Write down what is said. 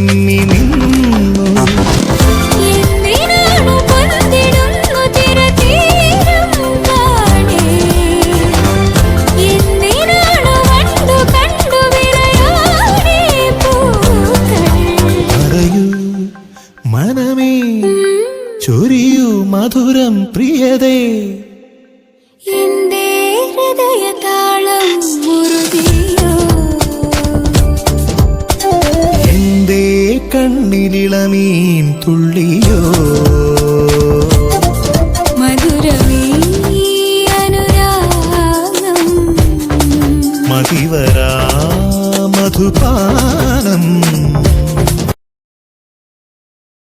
മിന്നി നിന്നു. പറയൂ മനമേ, ചൊരിയൂ മധുരം പ്രിയതേ, എന്റെ ഹൃദയതാളം മുറുകിയോ, എന്റെ കണ്ണിലിളമീൻ തുള്ളിയോ.